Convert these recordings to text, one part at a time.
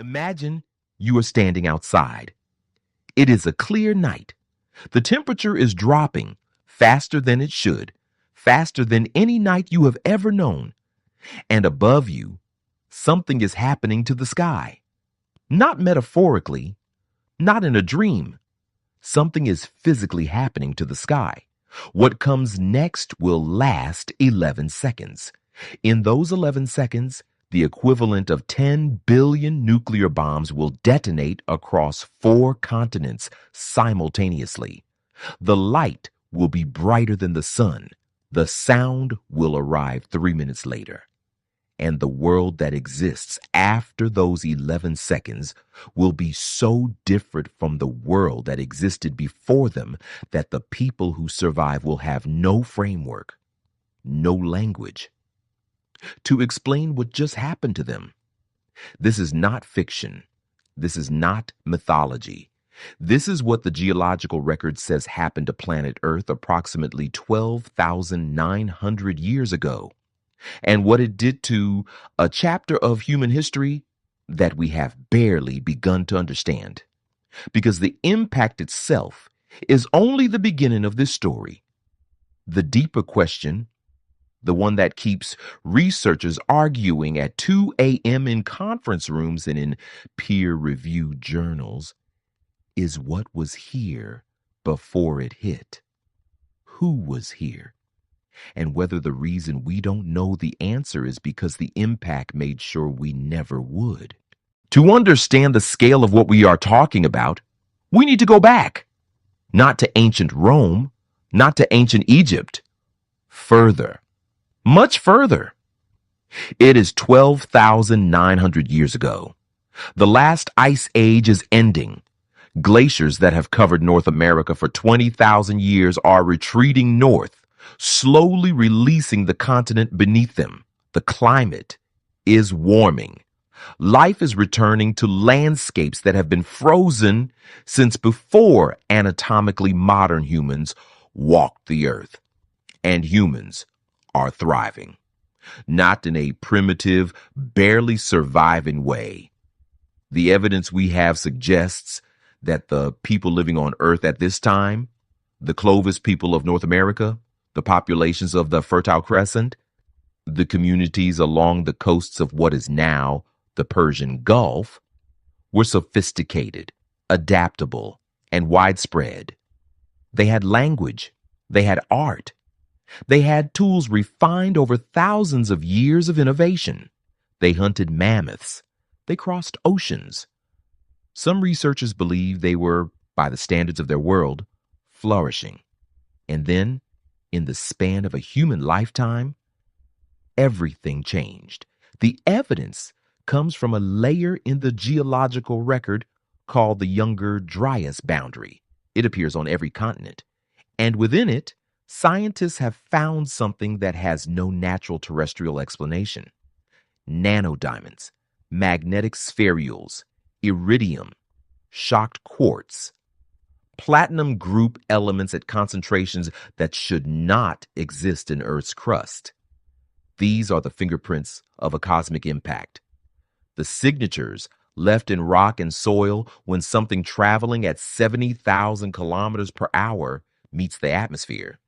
Imagine you are standing outside. It is a clear night. The temperature is dropping faster than it should, faster than any night you have ever known. And above you, something is happening to the sky. Not metaphorically, not in a dream. Something is physically happening to the sky. What comes next will last 11 seconds. In those 11 seconds, the equivalent of 10 billion nuclear bombs will detonate across 4 continents simultaneously. The light will be brighter than the sun. The sound will arrive 3 minutes later. And the world that exists after those 11 seconds will be so different from the world that existed before them that the people who survive will have no framework, no language to explain what just happened to them. This is not fiction. This is not mythology. This is what the geological record says happened to planet Earth approximately 12,900 years ago, and what it did to a chapter of human history that we have barely begun to understand. Because the impact itself is only the beginning of this story. The deeper question, the one that keeps researchers arguing at 2 a.m. in conference rooms and in peer-reviewed journals, is what was here before it hit. Who was here? And whether the reason we don't know the answer is because the impact made sure we never would. To understand the scale of what we are talking about, we need to go back. Not to ancient Rome, not to ancient Egypt. Further. Much further. It is 12,900 years ago. The last ice age is ending. Glaciers that have covered North America for 20,000 years are retreating north, slowly releasing the continent beneath them. The climate is warming. Life is returning to landscapes that have been frozen since before anatomically modern humans walked the earth. And humans are thriving. Not in a primitive, barely surviving way. The evidence we have suggests that the people living on Earth at this time, the Clovis people of North America, the populations of the Fertile Crescent, the communities along the coasts of what is now the Persian Gulf, were sophisticated, adaptable, and widespread. They had language. They had art. They had tools refined over thousands of years of innovation. They hunted mammoths. They crossed oceans. Some researchers believe they were, by the standards of their world, flourishing. And then, in the span of a human lifetime, everything changed. The evidence comes from a layer in the geological record called the Younger Dryas boundary. It appears on every continent. And within it, scientists have found something that has no natural terrestrial explanation. Nanodiamonds, magnetic spherules, iridium, shocked quartz, platinum group elements at concentrations that should not exist in Earth's crust. These are the fingerprints of a cosmic impact. The signatures left in rock and soil when something traveling at 70,000 kilometers per hour meets the atmosphere.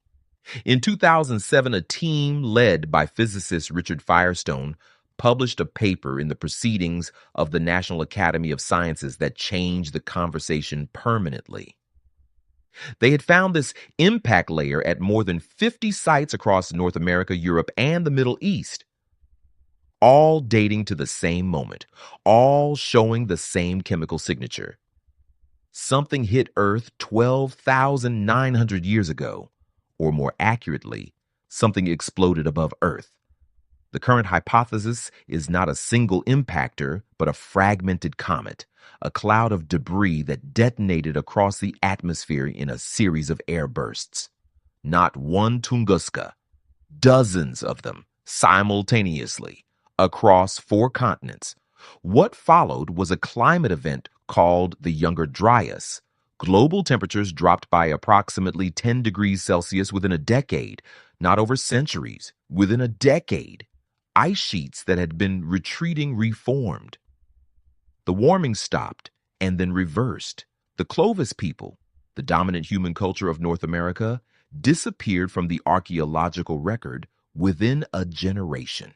In 2007, a team led by physicist Richard Firestone published a paper in the Proceedings of the National Academy of Sciences that changed the conversation permanently. They had found this impact layer at more than 50 sites across North America, Europe, and the Middle East, all dating to the same moment, all showing the same chemical signature. Something hit Earth 12,900 years ago, or more accurately, something exploded above Earth. The current hypothesis is not a single impactor, but a fragmented comet, a cloud of debris that detonated across the atmosphere in a series of air bursts. Not one Tunguska, dozens of them simultaneously across 4 continents. What followed was a climate event called the Younger Dryas. Global temperatures dropped by approximately 10 degrees Celsius within a decade, not over centuries, within a decade. Ice sheets that had been retreating reformed. The warming stopped and then reversed. The Clovis people, the dominant human culture of North America, disappeared from the archaeological record within a generation.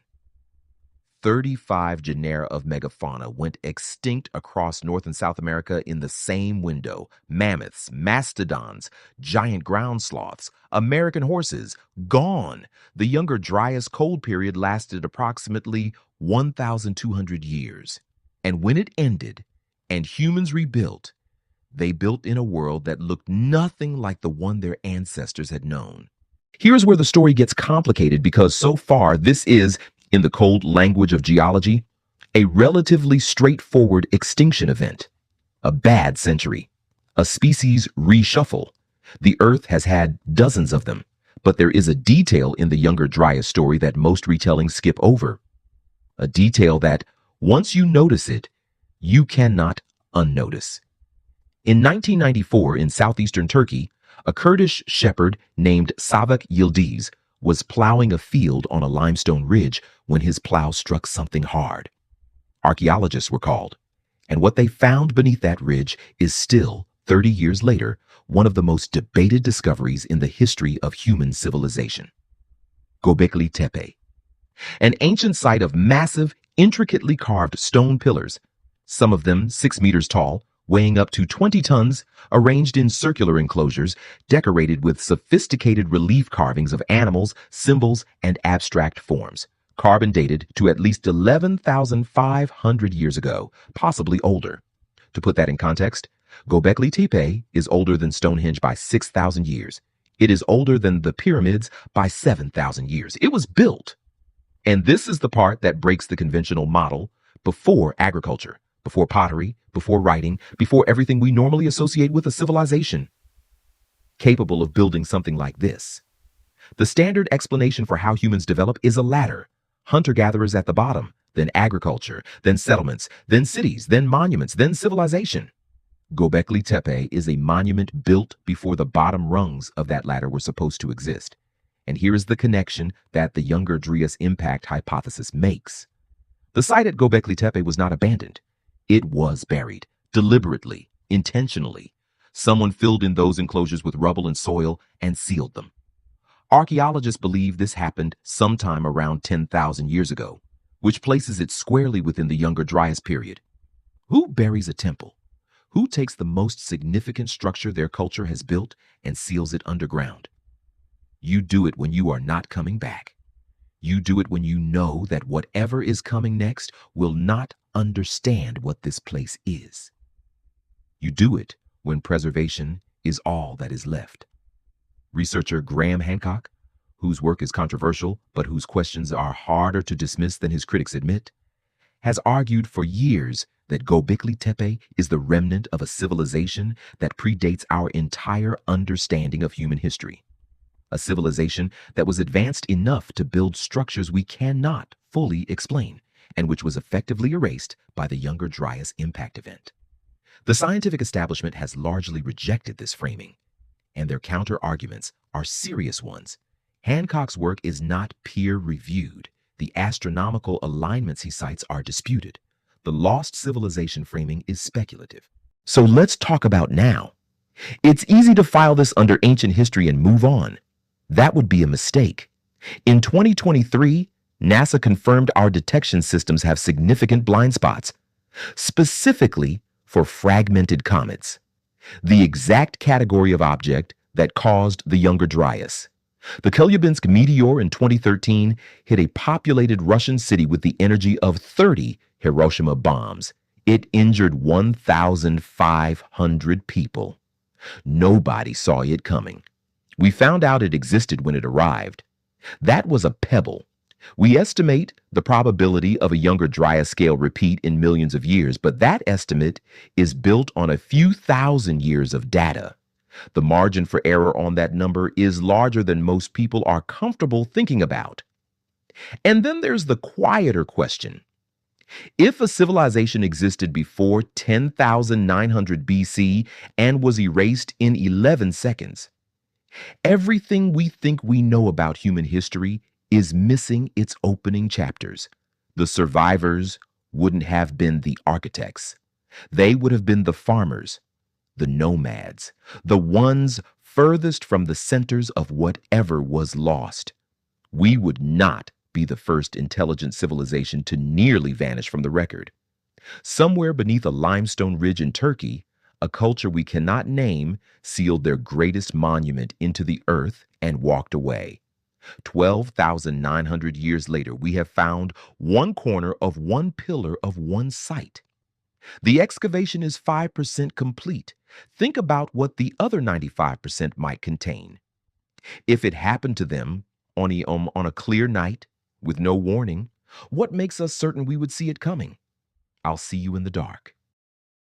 35 genera of megafauna went extinct across North and South America in the same window. Mammoths, mastodons, giant ground sloths, American horses, gone. The Younger Dryas cold period lasted approximately 1,200 years. And when it ended and humans rebuilt, they built in a world that looked nothing like the one their ancestors had known. Here's where the story gets complicated because so far this is, in the cold language of geology, a relatively straightforward extinction event. A bad century. A species reshuffle. The Earth has had dozens of them, but there is a detail in the Younger Dryas story that most retellings skip over. A detail that, once you notice it, you cannot unnotice. In 1994, in southeastern Turkey, a Kurdish shepherd named Savak Yildiz was plowing a field on a limestone ridge when his plow struck something hard. Archaeologists were called, and what they found beneath that ridge is still, 30 years later, one of the most debated discoveries in the history of human civilization. Gobeklitepe, an ancient site of massive, intricately carved stone pillars, some of them 6 meters tall, weighing up to 20 tons, arranged in circular enclosures, decorated with sophisticated relief carvings of animals, symbols, and abstract forms, carbon dated to at least 11,500 years ago, possibly older. To put that in context, Gobeklitepe is older than Stonehenge by 6,000 years. It is older than the pyramids by 7,000 years. It was built. And this is the part that breaks the conventional model before agriculture, before pottery, before writing, before everything we normally associate with a civilization capable of building something like this. The standard explanation for how humans develop is a ladder. Hunter-gatherers at the bottom, then agriculture, then settlements, then cities, then monuments, then civilization. Göbekli Tepe is a monument built before the bottom rungs of that ladder were supposed to exist. And here is the connection that the Younger Dryas impact hypothesis makes. The site at Göbekli Tepe was not abandoned. It was buried, deliberately, intentionally. Someone filled in those enclosures with rubble and soil and sealed them. Archaeologists believe this happened sometime around 10,000 years ago, which places it squarely within the Younger Dryas period. Who buries a temple? Who takes the most significant structure their culture has built and seals it underground? You do it when you are not coming back. You do it when you know that whatever is coming next will not understand what this place is. You do it when preservation is all that is left. Researcher Graham Hancock, whose work is controversial but whose questions are harder to dismiss than his critics admit, has argued for years that Göbekli Tepe is the remnant of a civilization that predates our entire understanding of human history. A civilization that was advanced enough to build structures we cannot fully explain, and which was effectively erased by the Younger Dryas impact event. The scientific establishment has largely rejected this framing, and their counter-arguments are serious ones. Hancock's work is not peer-reviewed. The astronomical alignments he cites are disputed. The lost civilization framing is speculative. So let's talk about now. It's easy to file this under ancient history and move on. That would be a mistake. In 2023, NASA confirmed our detection systems have significant blind spots, specifically for fragmented comets, the exact category of object that caused the Younger Dryas. The Kalyabinsk Meteor in 2013 hit a populated Russian city with the energy of 30 Hiroshima bombs. It injured 1,500 people. Nobody saw it coming. We found out it existed when it arrived. That was a pebble. We estimate the probability of a Younger Dryas scale repeat in millions of years, but that estimate is built on a few thousand years of data. The margin for error on that number is larger than most people are comfortable thinking about. And then there's the quieter question. If a civilization existed before 10,900 BC and was erased in 11 seconds, everything we think we know about human history is missing its opening chapters. The survivors wouldn't have been the architects. They would have been the farmers, the nomads, the ones furthest from the centers of whatever was lost. We would not be the first intelligent civilization to nearly vanish from the record. Somewhere beneath a limestone ridge in Turkey, a culture we cannot name sealed their greatest monument into the earth and walked away. 12,900 years later, we have found one corner of one pillar of one site. The excavation is 5% complete. Think about what the other 95% might contain. If it happened to them on a clear night with no warning, what makes us certain we would see it coming? I'll see you in the dark.